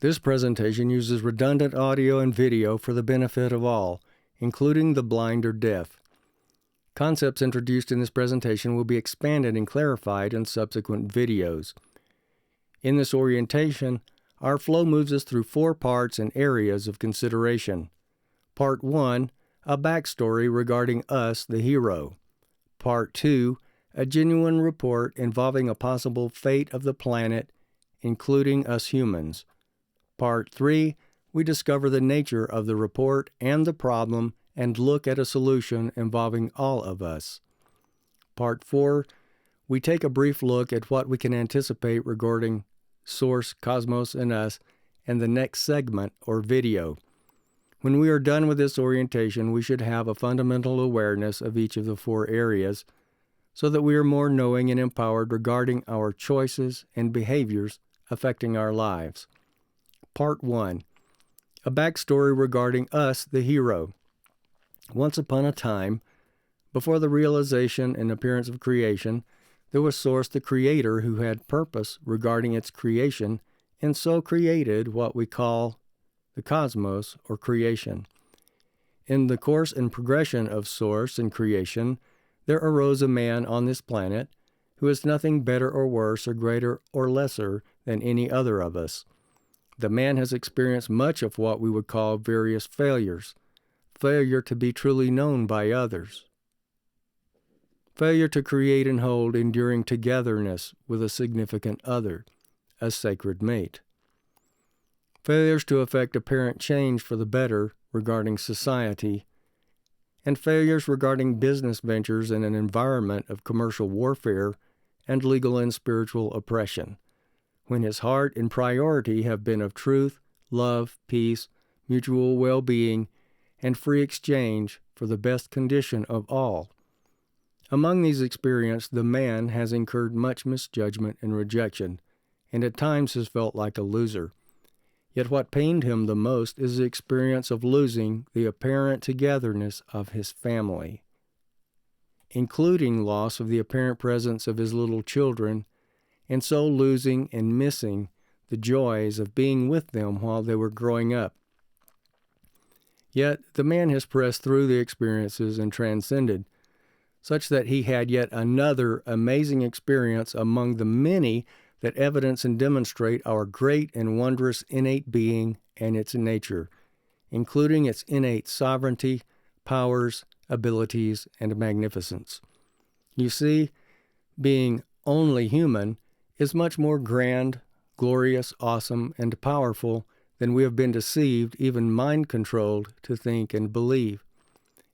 This presentation uses redundant audio and video for the benefit of all, including the blind or deaf. Concepts introduced in this presentation will be expanded and clarified in subsequent videos. In this orientation, our flow moves us through 4 parts and areas of consideration. Part 1, a backstory regarding us, the hero. Part 2, a genuine report involving a possible fate of the planet, including us humans. Part 3, we discover the nature of the report and the problem and look at a solution involving all of us. Part 4, we take a brief look at what we can anticipate regarding Source, Cosmos, and us, and the next segment or video. When we are done with this orientation, we should have a fundamental awareness of each of the 4 areas so that we are more knowing and empowered regarding our choices and behaviors affecting our lives. Part 1, a backstory regarding us, the hero. Once upon a time, before the realization and appearance of creation, there was Source, the Creator, who had purpose regarding its creation, and so created what we call the cosmos or creation. In the course and progression of Source and creation, there arose a man on this planet who is nothing better or worse or greater or lesser than any other of us. The man has experienced much of what we would call various failures. Failure to be truly known by others. Failure to create and hold enduring togetherness with a significant other, a sacred mate. Failures to effect apparent change for the better regarding society, and failures regarding business ventures in an environment of commercial warfare and legal and spiritual oppression, when his heart and priority have been of truth, love, peace, mutual well-being, and free exchange for the best condition of all. Among these experiences, the man has incurred much misjudgment and rejection, and at times has felt like a loser. Yet what pained him the most is the experience of losing the apparent togetherness of his family, including loss of the apparent presence of his little children, and so losing and missing the joys of being with them while they were growing up. Yet the man has pressed through the experiences and transcended, such that he had yet another amazing experience among the many that evidence and demonstrate our great and wondrous innate being and its nature, including its innate sovereignty, powers, abilities, and magnificence. You see, being only human is much more grand, glorious, awesome, and powerful than we have been deceived, even mind-controlled, to think and believe.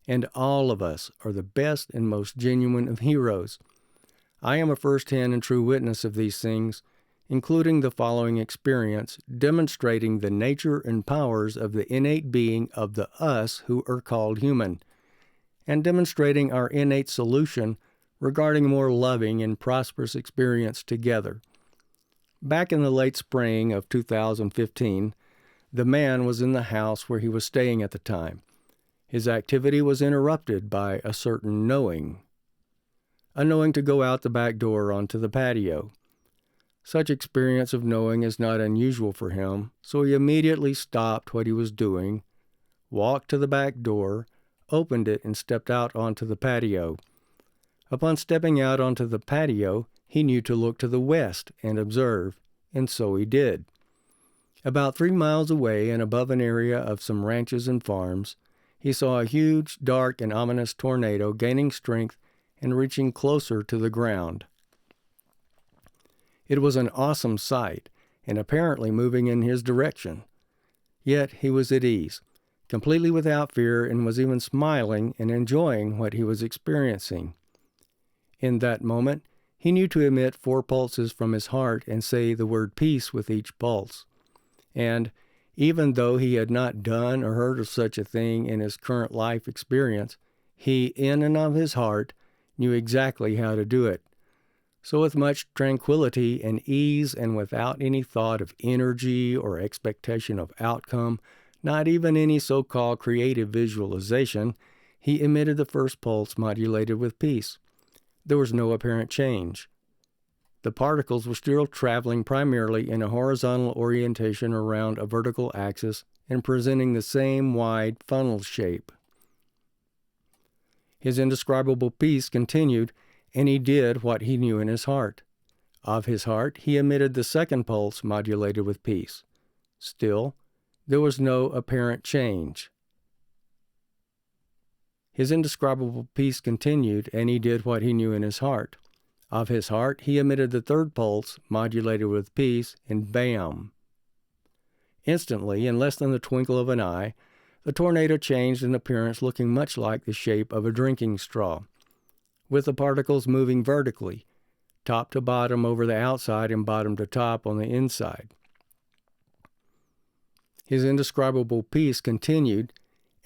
And all of us are the best and most genuine of heroes. I am a first-hand and true witness of these things, including the following experience, demonstrating the nature and powers of the innate being of the us who are called human, and demonstrating our innate solution regarding a more loving and prosperous experience together. Back in the late spring of 2015, the man was in the house where he was staying at the time. His activity was interrupted by a certain knowing. A knowing to go out the back door onto the patio. Such experience of knowing is not unusual for him, so he immediately stopped what he was doing, walked to the back door, opened it, and stepped out onto the patio. Upon stepping out onto the patio, he knew to look to the west and observe, and so he did. About 3 miles away and above an area of some ranches and farms, he saw a huge, dark, and ominous tornado gaining strength and reaching closer to the ground. It was an awesome sight, and apparently moving in his direction. Yet he was at ease, completely without fear, and was even smiling and enjoying what he was experiencing. In that moment, he knew to emit 4 pulses from his heart and say the word peace with each pulse. And even though he had not done or heard of such a thing in his current life experience, he, in and of his heart, knew exactly how to do it. So with much tranquility and ease and without any thought of energy or expectation of outcome, not even any so-called creative visualization, he emitted the first pulse modulated with peace. There was no apparent change. The particles were still traveling primarily in a horizontal orientation around a vertical axis and presenting the same wide funnel shape. His indescribable peace continued, and he did what he knew in his heart. Of his heart, he emitted the second pulse modulated with peace. Still, there was no apparent change. His indescribable peace continued, and he did what he knew in his heart. Of his heart, he emitted the third pulse modulated with peace, and bam! Instantly, in less than the twinkle of an eye, the tornado changed in appearance, looking much like the shape of a drinking straw, with the particles moving vertically, top to bottom over the outside and bottom to top on the inside. His indescribable peace continued,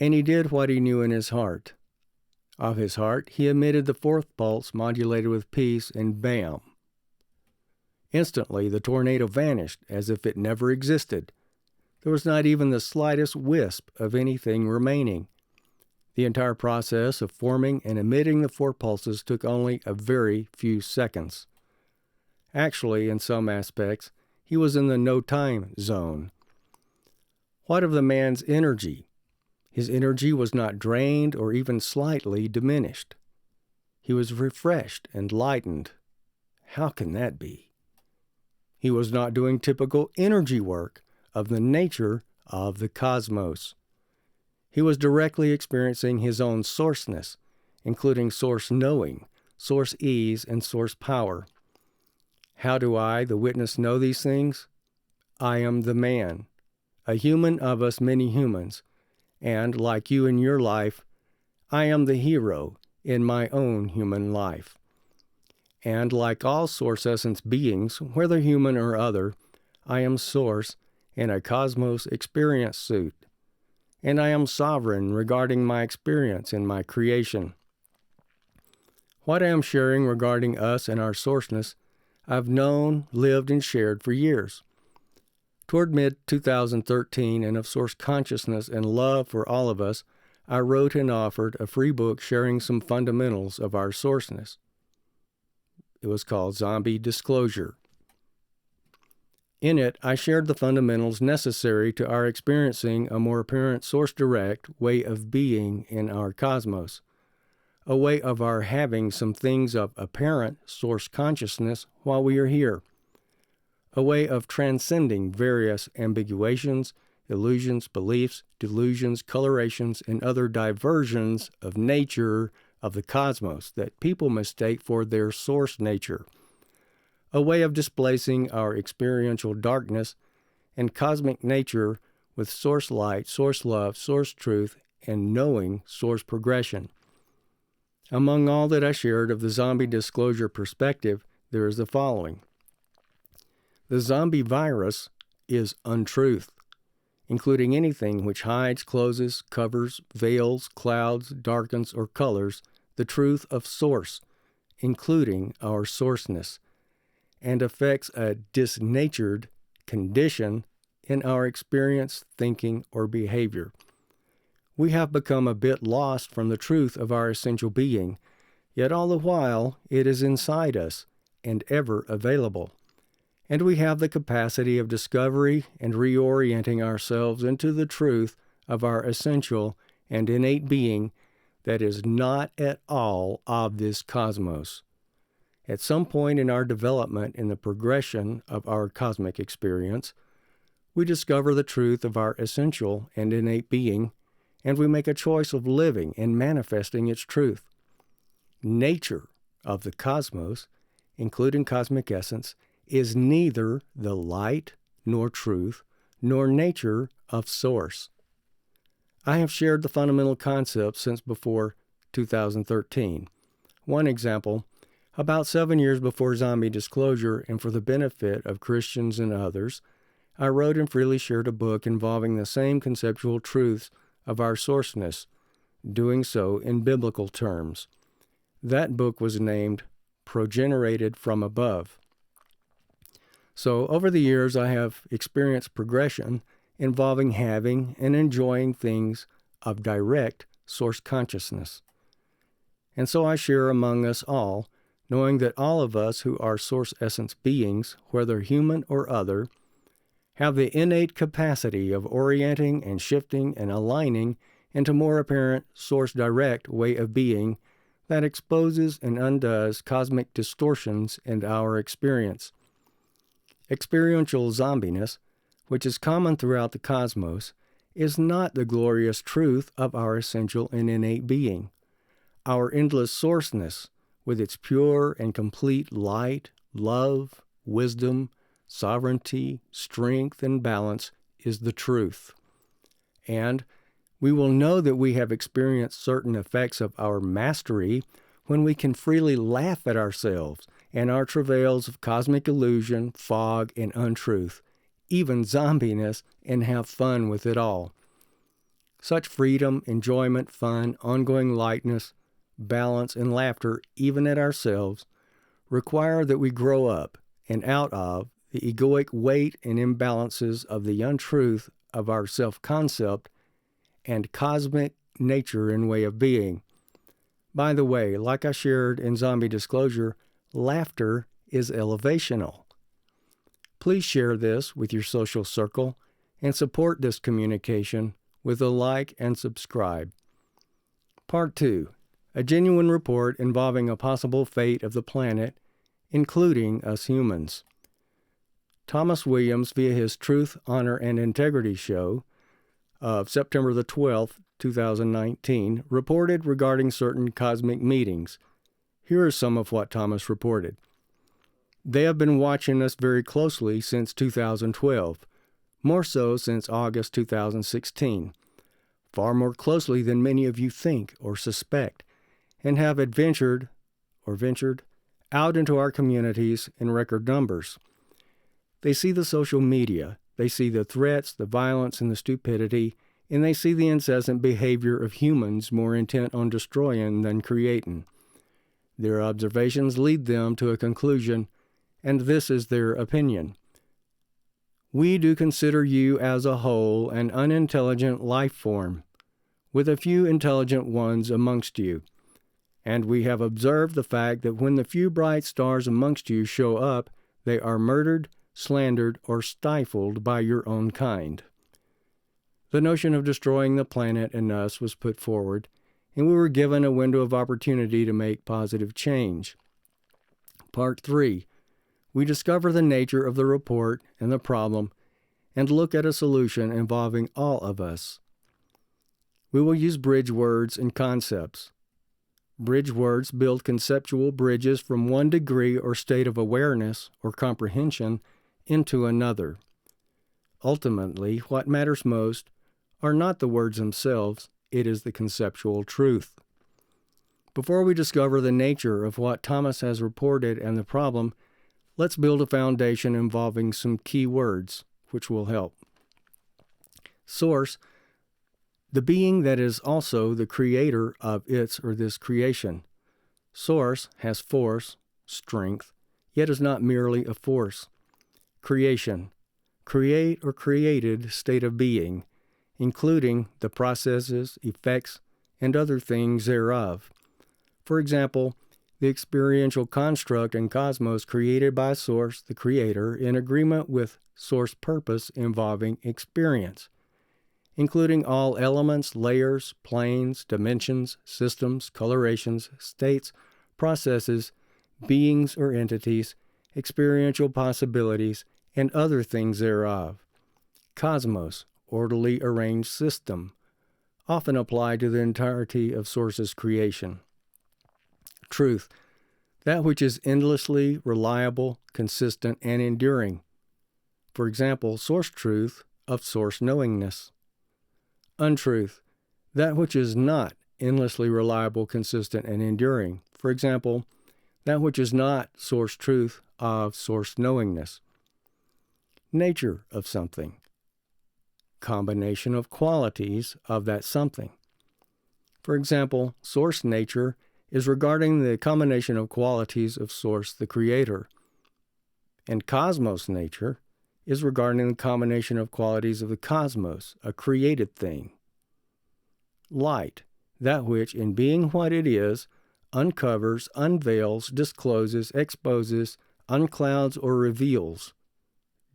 and he did what he knew in his heart. Of his heart, he emitted the fourth pulse modulated with peace, and bam! Instantly, the tornado vanished as if it never existed. There was not even the slightest wisp of anything remaining. The entire process of forming and emitting the four pulses took only a very few seconds. Actually, in some aspects, he was in the no-time zone. What of the man's energy? His energy was not drained or even slightly diminished. He was refreshed and lightened. How can that be? He was not doing typical energy work of the nature of the cosmos. He was directly experiencing his own sourceness, including source knowing, source ease, and source power. How do I, the witness, know these things? I am the man, a human of us many humans, and, like you in your life, I am the hero in my own human life. And like all source essence beings, whether human or other, I am source in a cosmos experience suit, and I am sovereign regarding my experience in my creation. What I am sharing regarding us and our sourceness, I've known, lived, and shared for years. Toward mid-2013, and of source consciousness and love for all of us, I wrote and offered a free book sharing some fundamentals of our sourceness. It was called Zombie Disclosure. In it, I shared the fundamentals necessary to our experiencing a more apparent source-direct way of being in our cosmos, a way of our having some things of apparent source consciousness while we are here, a way of transcending various ambiguations, illusions, beliefs, delusions, colorations, and other diversions of nature of the cosmos that people mistake for their source nature, a way of displacing our experiential darkness and cosmic nature with source light, source love, source truth, and knowing source progression. Among all that I shared of the zombie disclosure perspective, there is the following. The zombie virus is untruth, including anything which hides, closes, covers, veils, clouds, darkens, or colors the truth of source, including our sourceness, and affects a disnatured condition in our experience, thinking, or behavior. We have become a bit lost from the truth of our essential being, yet all the while it is inside us and ever available. And we have the capacity of discovery and reorienting ourselves into the truth of our essential and innate being that is not at all of this cosmos. At some point in our development in the progression of our cosmic experience, we discover the truth of our essential and innate being, and we make a choice of living and manifesting its truth. Nature of the cosmos, including cosmic essence, is neither the light, nor truth, nor nature of source. I have shared the fundamental concepts since before 2013. One example, about 7 years before Zombie Disclosure, and for the benefit of Christians and others, I wrote and freely shared a book involving the same conceptual truths of our sourceness, doing so in biblical terms. That book was named Progenerated from Above. So, over the years, I have experienced progression involving having and enjoying things of direct source consciousness. And so I share among us all, knowing that all of us who are source essence beings, whether human or other, have the innate capacity of orienting and shifting and aligning into more apparent source direct way of being that exposes and undoes cosmic distortions in our experience. Experiential zombiness, which is common throughout the cosmos, is not the glorious truth of our essential and innate being. Our endless sourceness, with its pure and complete light, love, wisdom, sovereignty, strength, and balance, is the truth. And we will know that we have experienced certain effects of our mastery when we can freely laugh at ourselves and our travails of cosmic illusion, fog, and untruth, even zombiness, and have fun with it all. Such freedom, enjoyment, fun, ongoing lightness, balance, and laughter, even at ourselves, require that we grow up and out of the egoic weight and imbalances of the untruth of our self-concept and cosmic nature and way of being. By the way, like I shared in Zombie Disclosure, laughter is elevational. Please share this with your social circle and support this communication with a like and subscribe. Part 2. A genuine report involving a possible fate of the planet, including us humans. Thomas Williams, via his Truth, Honor, and Integrity show of September the 12th, 2019, reported regarding certain cosmic meetings. Here is some of what Thomas reported. They have been watching us very closely since 2012, more so since August 2016, far more closely than many of you think or suspect, and have ventured out into our communities in record numbers. They see the social media, they see the threats, the violence, and the stupidity, and they see the incessant behavior of humans more intent on destroying than creating. Their observations lead them to a conclusion, and this is their opinion. We do consider you as a whole an unintelligent life form, with a few intelligent ones amongst you. And we have observed the fact that when the few bright stars amongst you show up, they are murdered, slandered, or stifled by your own kind. The notion of destroying the planet and us was put forward, and we were given a window of opportunity to make positive change. Part 3. We discover the nature of the report and the problem, and look at a solution involving all of us. We will use bridge words and concepts. Bridge words build conceptual bridges from one degree or state of awareness or comprehension into another. Ultimately, what matters most are not the words themselves, it is the conceptual truth. Before we discover the nature of what Thomas has reported and the problem, let's build a foundation involving some key words, which will help. Source, the being that is also the creator of its or this creation. Source has force, strength, yet is not merely a force. Creation, create or created state of being, including the processes, effects, and other things thereof. For example, the experiential construct and cosmos created by Source, the Creator, in agreement with Source purpose involving experience, including all elements, layers, planes, dimensions, systems, colorations, states, processes, beings or entities, experiential possibilities, and other things thereof. Cosmos, orderly arranged system, often applied to the entirety of Source's creation. Truth, that which is endlessly reliable, consistent, and enduring. For example, Source truth of Source knowingness. Untruth, that which is not endlessly reliable, consistent, and enduring. For example, that which is not Source truth of Source knowingness. Nature of something. Combination of qualities of that something. For example, Source nature is regarding the combination of qualities of Source the Creator, and Cosmos nature is regarding the combination of qualities of the cosmos, a created thing. Light, that which, in being what it is, uncovers, unveils, discloses, exposes, unclouds, or reveals.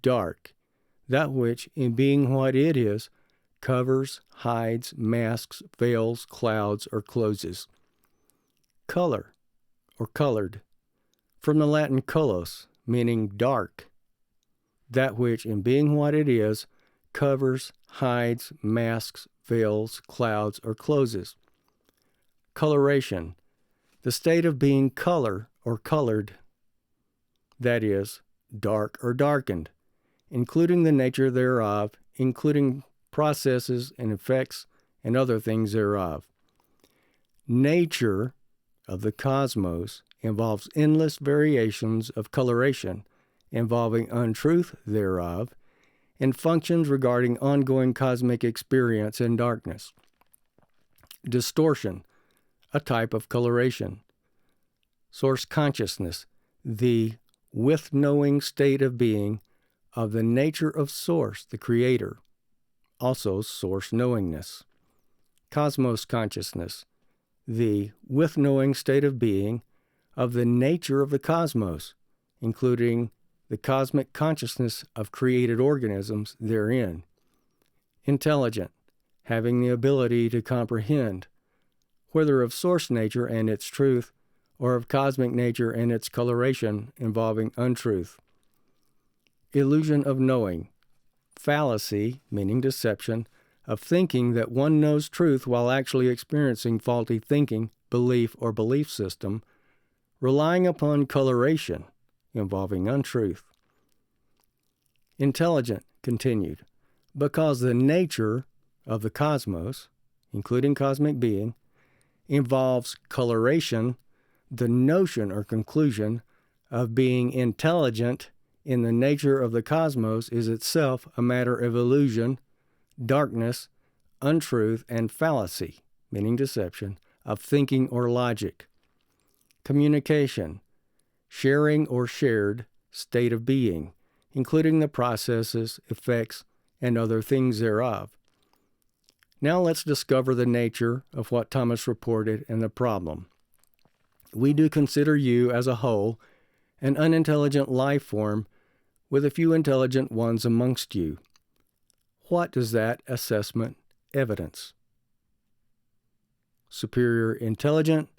Dark, that which, in being what it is, covers, hides, masks, veils, clouds, or closes. Color, or colored, from the Latin colos, meaning dark, that which, in being what it is, covers, hides, masks, veils, clouds, or closes. Coloration, the state of being color or colored, that is, dark or darkened, including the nature thereof, including processes and effects and other things thereof. Nature of the cosmos involves endless variations of coloration, involving untruth thereof, and functions regarding ongoing cosmic experience in darkness. Distortion, a type of coloration. Source consciousness, the with-knowing state of being of the nature of Source, the Creator, also Source knowingness. Cosmos consciousness, the with-knowing state of being of the nature of the cosmos, including the cosmic consciousness of created organisms therein. Intelligent, having the ability to comprehend, whether of source nature and its truth, or of cosmic nature and its coloration involving untruth. Illusion of knowing, fallacy, meaning deception, of thinking that one knows truth while actually experiencing faulty thinking, belief, or belief system, relying upon coloration, involving untruth. Intelligent, continued, because the nature of the cosmos, including cosmic being, involves coloration, the notion or conclusion of being intelligent in the nature of the cosmos is itself a matter of illusion, darkness, untruth, and fallacy, meaning deception, of thinking or logic. Communication, sharing or shared state of being, including the processes, effects, and other things thereof. Now let's discover the nature of what Thomas reported and the problem. We do consider you as a whole an unintelligent life form with a few intelligent ones amongst you. What does that assessment evidence? Superior intelligent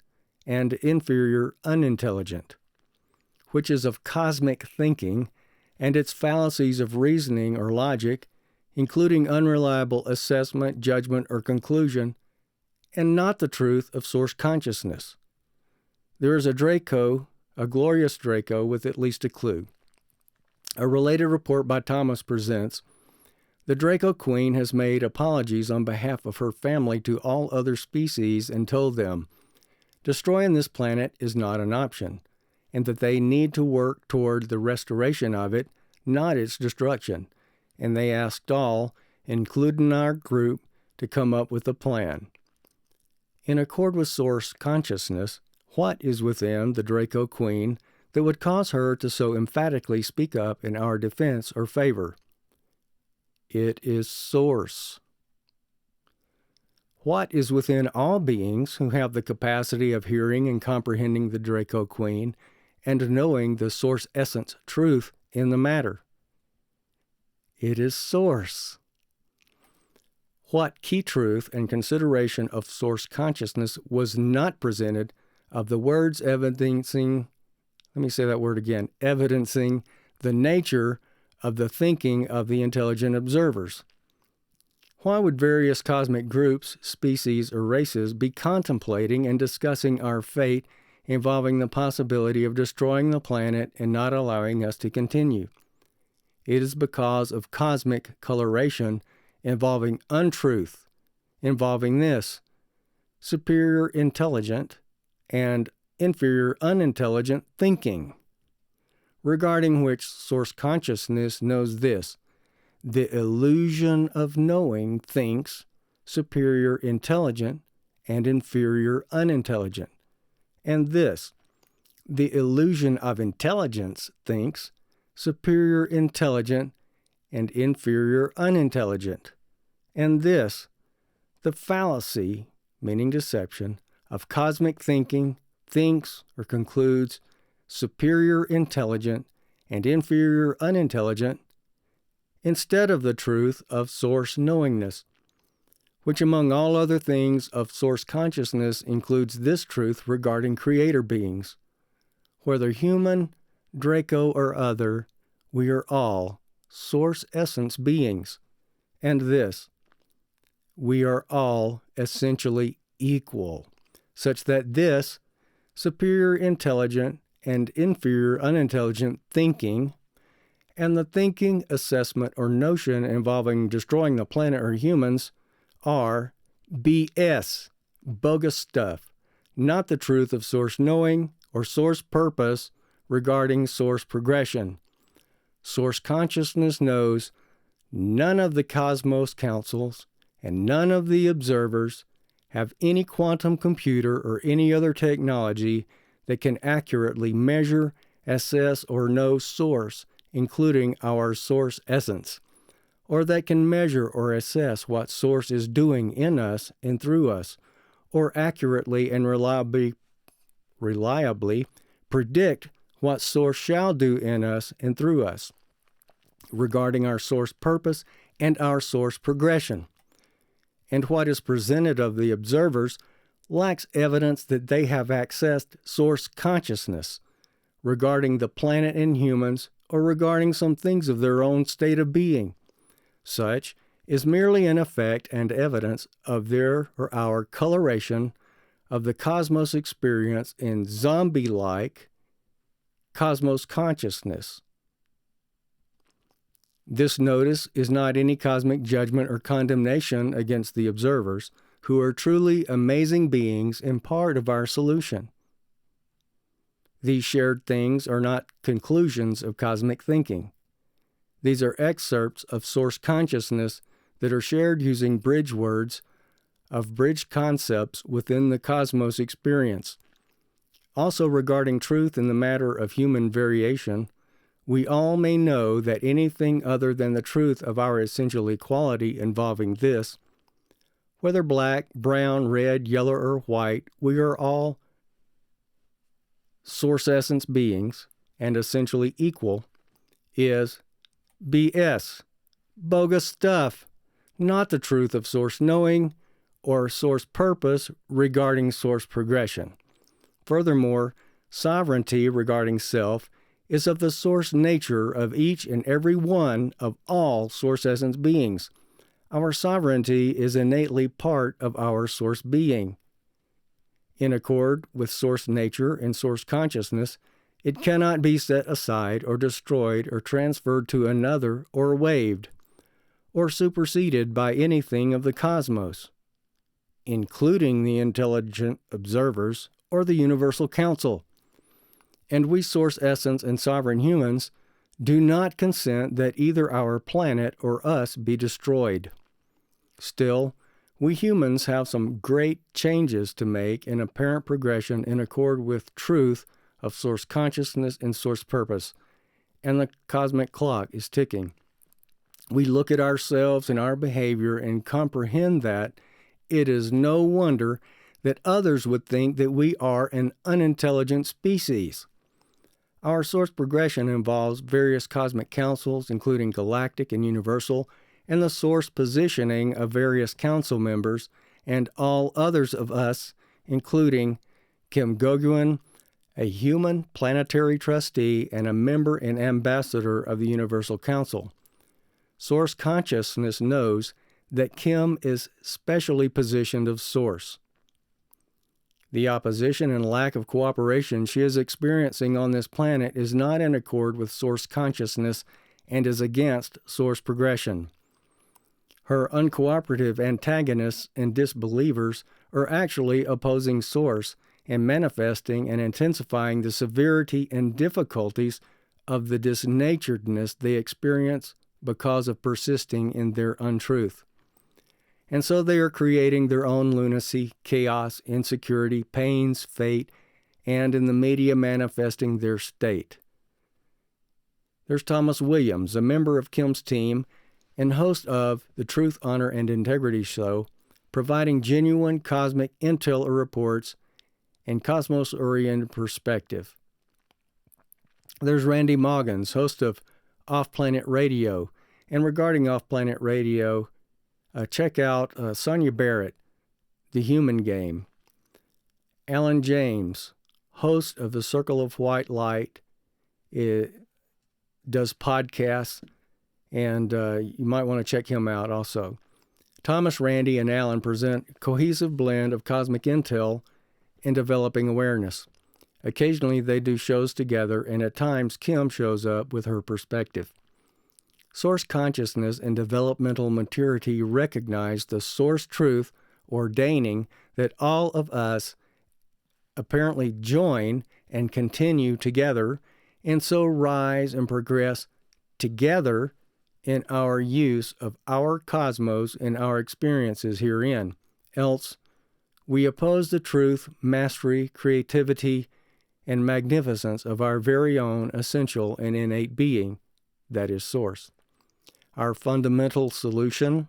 and inferior unintelligent, which is of cosmic thinking and its fallacies of reasoning or logic, including unreliable assessment, judgment, or conclusion, and not the truth of source consciousness. There is a Draco, a glorious Draco, with at least a clue. A related report by Thomas presents, the Draco Queen has made apologies on behalf of her family to all other species and told them, destroying this planet is not an option, and that they need to work toward the restoration of it, not its destruction. And they asked all, including our group, to come up with a plan. In accord with source consciousness, what is within the Draco Queen that would cause her to so emphatically speak up in our defense or favor? It is Source. What is within all beings who have the capacity of hearing and comprehending the Draco Queen and knowing the Source essence truth in the matter? It is Source. What key truth and consideration of source consciousness was not presented of the words evidencing, let me say that word again, evidencing the nature of the thinking of the intelligent observers? Why would various cosmic groups, species, or races be contemplating and discussing our fate involving the possibility of destroying the planet and not allowing us to continue? It is because of cosmic coloration involving untruth, involving this, superior intelligent and inferior unintelligent thinking, regarding which source consciousness knows this, the illusion of knowing thinks superior intelligent and inferior unintelligent, and this, the illusion of intelligence thinks superior intelligent and inferior unintelligent, and this, the fallacy, meaning deception, of cosmic thinking, thinks or concludes superior intelligent and inferior unintelligent instead of the truth of source knowingness, which among all other things of source consciousness includes this truth regarding creator beings. Whether human, Draco, or other, we are all source essence beings. And this, we are all essentially equal, such that this superior intelligent and inferior unintelligent thinking and the thinking, assessment, or notion involving destroying the planet or humans are BS, bogus stuff, not the truth of source knowing or source purpose regarding source progression. Source consciousness knows none of the cosmos councils and none of the observers have any quantum computer or any other technology that can accurately measure, assess, or know source, including our source essence, or that can measure or assess what source is doing in us and through us, or accurately and reliably predict what source shall do in us and through us, regarding our source purpose and our source progression. And what is presented of the observers lacks evidence that they have accessed source consciousness regarding the planet and humans or regarding some things of their own state of being. Such is merely an effect and evidence of their or our coloration of the cosmos experience in zombie-like cosmos consciousness. This notice is not any cosmic judgment or condemnation against the observers, who are truly amazing beings and part of our solution. These shared things are not conclusions of cosmic thinking. These are excerpts of source consciousness that are shared using bridge words of bridge concepts within the cosmos experience. Also regarding truth in the matter of human variation, we all may know that anything other than the truth of our essential equality involving this, whether black, brown, red, yellow, or white, we are all source essence beings and essentially equal, is BS, bogus stuff, not the truth of source knowing or source purpose regarding source progression. Furthermore, sovereignty regarding self is of the source nature of each and every one of all source essence beings. Our sovereignty is innately part of our source being. In accord with source nature and source consciousness, it cannot be set aside or destroyed or transferred to another or waived or superseded by anything of the cosmos, including the intelligent observers or the universal council. And we source essence and sovereign humans do not consent that either our planet or us be destroyed. Still, we humans have some great changes to make in apparent progression in accord with truth of source consciousness and source purpose, and the cosmic clock is ticking. We look at ourselves and our behavior and comprehend that it is no wonder that others would think that we are an unintelligent species. Our source progression involves various cosmic councils, including galactic and universal, and the source positioning of various council members and all others of us, including Kim Goguin, a human planetary trustee and a member and ambassador of the Universal Council. Source consciousness knows that Kim is specially positioned of source. The opposition and lack of cooperation she is experiencing on this planet is not in accord with source consciousness and is against source progression. Her uncooperative antagonists and disbelievers are actually opposing source and manifesting and intensifying the severity and difficulties of the disnaturedness they experience because of persisting in their untruth. And so they are creating their own lunacy, chaos, insecurity, pains, fate, and in the media manifesting their state. There's Thomas Williams, a member of Kim's team and host of the Truth, Honor, and Integrity Show, providing genuine cosmic intel or reports and cosmos-oriented perspective. There's Randy Moggins, host of Off-Planet Radio. And regarding Off-Planet Radio, check out Sonia Barrett, The Human Game. Alan James, host of The Circle of White Light, does podcasts, and you might want to check him out also. Thomas, Randy, and Alan present a cohesive blend of cosmic intel and developing awareness. Occasionally they do shows together, and at times Kim shows up with her perspective. Source consciousness and developmental maturity recognize the source truth ordaining that all of us apparently join and continue together, and so rise and progress together in our use of our cosmos and our experiences herein. Else, we oppose the truth, mastery, creativity, and magnificence of our very own essential and innate being, that is Source. Our fundamental solution,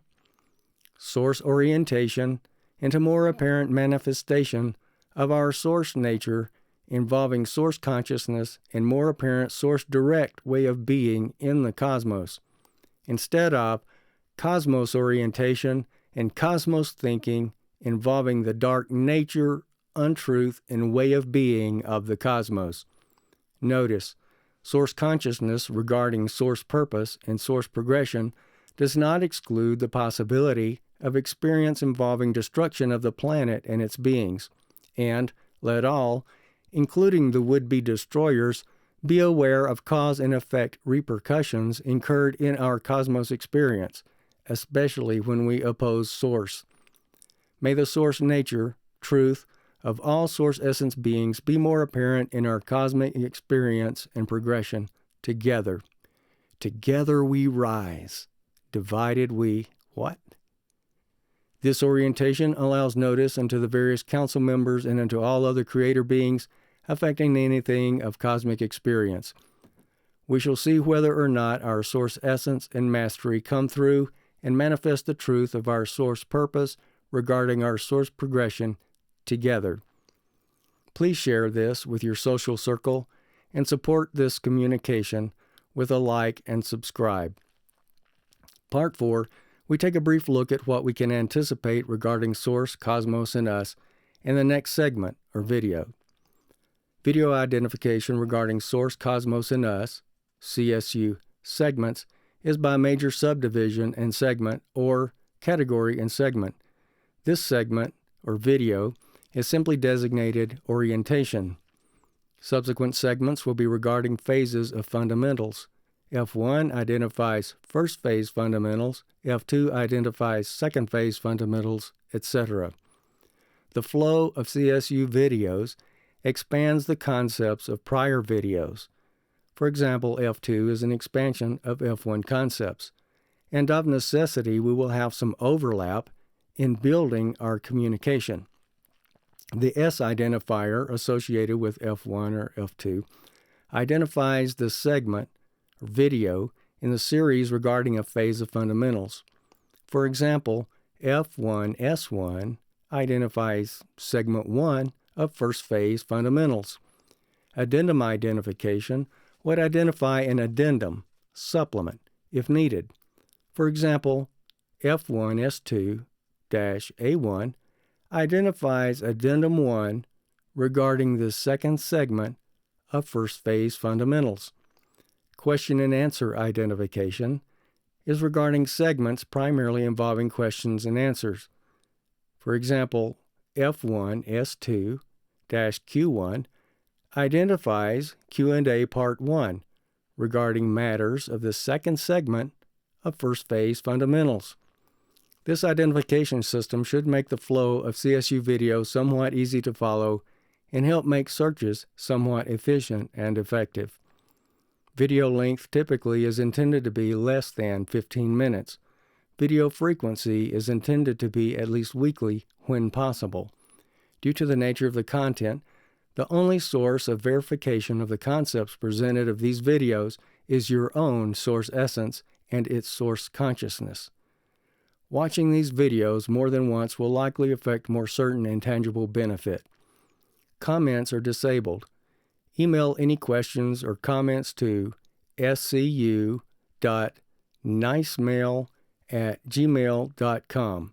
source orientation, into more apparent manifestation of our source nature involving source consciousness and more apparent source direct way of being in the cosmos, instead of cosmos orientation and cosmos thinking involving the dark nature, untruth, and way of being of the cosmos. Notice, source consciousness regarding source purpose and source progression does not exclude the possibility of experience involving destruction of the planet and its beings, and let all, including the would-be destroyers, be aware of cause and effect repercussions incurred in our cosmos experience, especially when we oppose Source. May the source nature, truth, of all source essence beings be more apparent in our cosmic experience and progression together. Together we rise. Divided we what? This orientation allows notice unto the various council members and unto all other creator beings affecting anything of cosmic experience. We shall see whether or not our source essence and mastery come through and manifest the truth of our source purpose regarding our source progression together. Please share this with your social circle and support this communication with a like and subscribe. Part 4, we take a brief look at what we can anticipate regarding Source, Cosmos, and us in the next segment or video. Video identification regarding Source, Cosmos, and us, CSU segments, is by major subdivision and segment or category and segment. This segment or video is simply designated orientation. Subsequent segments will be regarding phases of fundamentals. F1 identifies first phase fundamentals, F2 identifies second phase fundamentals, etc. The flow of CSU videos expands the concepts of prior videos. For example, F2 is an expansion of F1 concepts, and of necessity we will have some overlap in building our communication. The S identifier associated with F1 or F2 identifies the segment or video in the series regarding a phase of fundamentals. For example, F1S1 identifies segment 1 of first phase fundamentals. Addendum identification would identify an addendum, supplement, if needed. For example, F1S2-A1 identifies Addendum 1 regarding the second segment of first phase fundamentals. Question and answer identification is regarding segments primarily involving questions and answers. For example, F1S2-Q1 identifies Q&A Part 1 regarding matters of the second segment of first phase fundamentals. This identification system should make the flow of CSU video somewhat easy to follow and help make searches somewhat efficient and effective. Video length typically is intended to be less than 15 minutes. Video frequency is intended to be at least weekly when possible. Due to the nature of the content, the only source of verification of the concepts presented of these videos is your own source essence and its source consciousness. Watching these videos more than once will likely affect more certain and tangible benefit. comments are disabled. Email any questions or comments to scu.nicemail@gmail.com.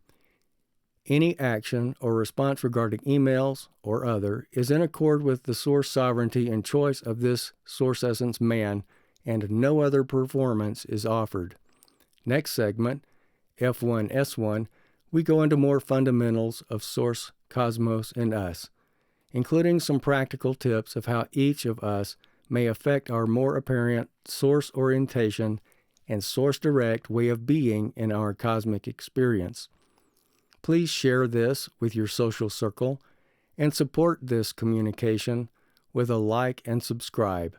Any action or response regarding emails or other is in accord with the source sovereignty and choice of this source essence man, and no other performance is offered. Next segment, F1S1, we go into more fundamentals of Source, Cosmos, and us, including some practical tips of how each of us may affect our more apparent source orientation and source direct way of being in our cosmic experience. Please share this with your social circle and support this communication with a like and subscribe.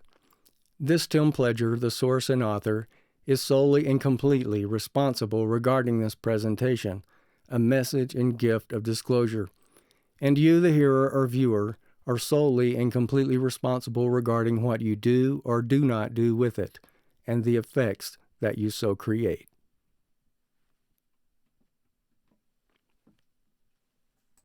This Tim Pledger, the source and author, is solely and completely responsible regarding this presentation, a message and gift of disclosure. And you, the hearer or viewer, are solely and completely responsible regarding what you do or do not do with it, and the effects that you so create.